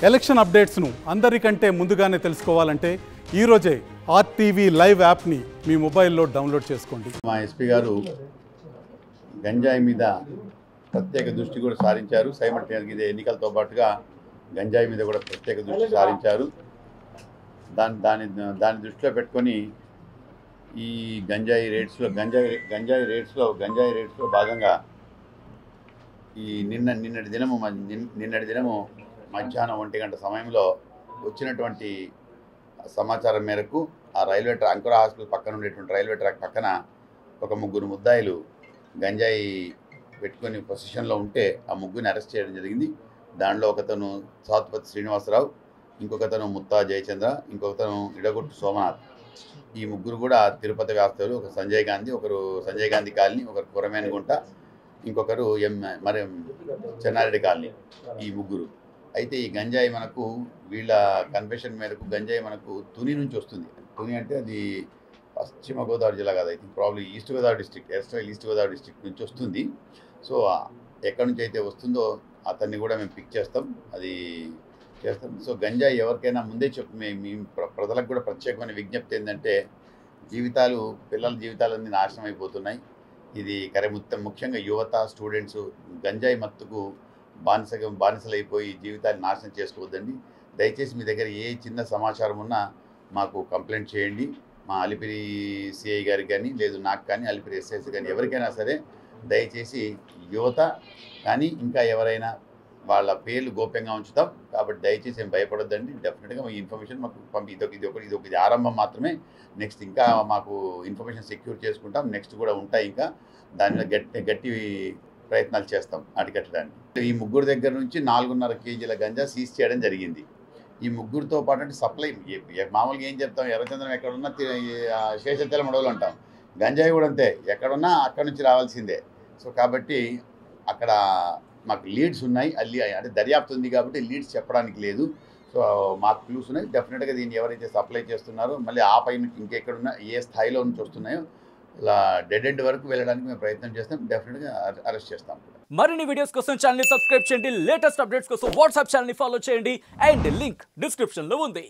Election అప్డేట్స్ను అందరికంటే ముందుగానే తెలుసుకోవాలంటే ఈరోజే ఆర్టీవీ లైవ్ యాప్ని మీ మొబైల్లో డౌన్లోడ్ చేసుకోండి. మా ఎస్పీ గారు గంజాయి మీద ప్రత్యేక దృష్టి కూడా సారించారు. సైమల్టేనియస్గా ఇదే ఎన్నికలతో పాటుగా గంజాయి మీద కూడా ప్రత్యేక దృష్టి సారించారు. దాన్ని దృష్టిలో పెట్టుకొని ఈ గంజాయి రేట్స్లో భాగంగా ఈ నిన్నటి దినము మధ్యాహ్నం 1 గంట సమయంలో వచ్చినటువంటి సమాచారం మేరకు ఆ రైల్వే ట్రాక్ అంకుర హాస్పిటల్ పక్కన ఉండేటువంటి రైల్వే ట్రాక్ పక్కన ఒక 3 ముద్దాయిలు గంజాయి పెట్టుకొని పొజిషన్లో ఉంటే ఆ ముగ్గురిని అరెస్ట్ చేయడం జరిగింది. దానిలో ఒకతను సాత్పతి శ్రీనివాసరావు, ఇంకొకతను ముత్తా జయచంద్ర, ఇంకొకతను ఇడగొట్టు సోమనాథ్. ఈ ముగ్గురు కూడా తిరుపతి వ్యాప్తులు. ఒక సంజయ్ గాంధీ కాలనీ, ఒకరు కురమేనగుంట, ఇంకొకరు మరి చెన్నారెడ్డి కాలనీ. ఈ ముగ్గురు. అయితే ఈ గంజాయి మనకు వీళ్ళ కన్ఫెషన్ మేరకు గంజాయి మనకు తుని నుంచి వస్తుంది. తుని అంటే అది పశ్చిమ గోదావరి జిల్లా కాదు, అయితే ప్రాబ్లీ ఈస్ట్ గోదావరి డిస్ట్రిక్ట్ నుంచి వస్తుంది. సో ఎక్కడి నుంచి అయితే వస్తుందో అతన్ని కూడా మేము పిక్ చేస్తాం, అది చేస్తాం. సో గంజాయి ఎవరికైనా ముందే మీ ప్రజలకు కూడా ప్రత్యేకమైన విజ్ఞప్తి ఏంటంటే, పిల్లల జీవితాలన్నీ నాశనం అయిపోతున్నాయి. ఇది ముఖ్యంగా యువత, స్టూడెంట్స్ గంజాయి మత్తుకు బానిసలైపోయి జీవితాన్ని నాశనం చేసుకోవద్దండి. దయచేసి మీ దగ్గర ఏ చిన్న సమాచారం ఉన్నా మాకు కంప్లైంట్ చేయండి. మా అలిపిరి సిఐ గారికి కానీ, లేదు నాకు కానీ, అలిపిరి ఎస్ఐసి కానీ ఎవరికైనా సరే దయచేసి యువత కానీ ఇంకా ఎవరైనా వాళ్ళ పేర్లు గోప్యంగా ఉంచుతాం. కాబట్టి దయచేసి ఏం భయపడొద్దండి. డెఫినెట్గా మీ ఇన్ఫర్మేషన్ మాకు ఇది ఆరంభం మాత్రమే. నెక్స్ట్ ఇంకా మాకు ఇన్ఫర్మేషన్ సెక్యూర్ చేసుకుంటాం. నెక్స్ట్ కూడా ఉంటాయి. ఇంకా దాని మీద గట్టి ప్రయత్నాలు చేస్తాం అరికట్టడానికి. ఈ ముగ్గురు దగ్గర నుంచి 4.5 కేజీల గంజా సీజ్ చేయడం జరిగింది. ఈ ముగ్గురితో పాటు అంటే సప్లై మామూలుగా ఏం చెప్తాం, ఎర్రచంద్రం ఎక్కడున్నా శేషతెలం అడవులు అంటాం. గంజాయి కూడా అంతే, ఎక్కడున్నా అక్కడి నుంచి రావాల్సిందే. సో కాబట్టి అక్కడ మాకు లీడ్స్ ఉన్నాయి. అంటే దర్యాప్తు ఉంది కాబట్టి లీడ్స్ చెప్పడానికి లేదు. సో మాకు క్లూస్ ఉన్నాయి. డెఫినెట్గా దీన్ని ఎవరైతే సప్లై చేస్తున్నారో మళ్ళీ ఆ పై నుంచి ఇంకెక్కడున్నా ఏ స్థాయిలో నుంచి వస్తున్నాయో ఇలా డెడ్ ఎండ్ వరకు వెళ్ళడానికి మేము ప్రయత్నం చేస్తాం. డెఫినెట్గా అరెస్ట్ చేస్తాం. మరిన్ని వీడియోస్ కోసం ఛానల్ ని సబ్స్క్రైబ్ చేయండి. లేటెస్ట్ అప్డేట్స్ కోసం వాట్సాప్ ఛానల్ ని ఫాలో చేయండి. అండ్ లింక్ డిస్క్రిప్షన్ లో ఉంది.